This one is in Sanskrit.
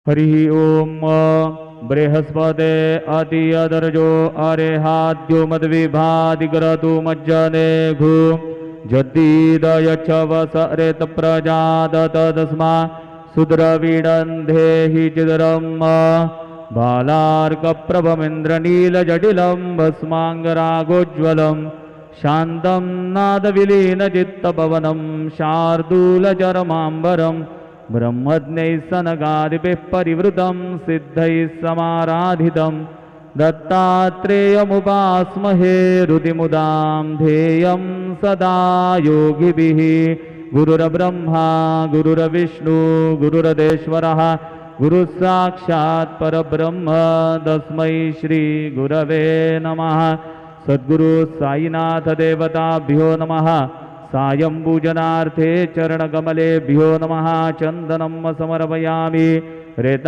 हरि ओम बृहस्पते अतियदर्जो अरेहाद्यो मद्विभादिग्रतु मज्जने घु जद्दीदयच्छवसरेत प्रजादतदस्मा सुद्रवीडन्धेहि चिदरम् बालार्कप्रभमिन्द्रनीलजटिलं भस्माङ्गरागोज्ज्वलं शान्तं नादविलीनचित्तपवनं शार्दूलचरमाम्बरम् ब्रह्मज्ञैः सनगादिभिः परिवृतं सिद्धैः समाराधितं दत्तात्रेयमुपास्महे हृदिमुदां ध्येयं सदा योगिभिः गुरुर्ब्रह्मा गुरुर्विष्णु गुरुर्देश्वरः गुरुसाक्षात् परब्रह्म तस्मै श्रीगुरवे नमः। सद्गुरु साईनाथ देवताभ्यो नमः। सायं पूजनार्थे चरणकमलेभ्यो नमः। चन्दनं समर्पयामि।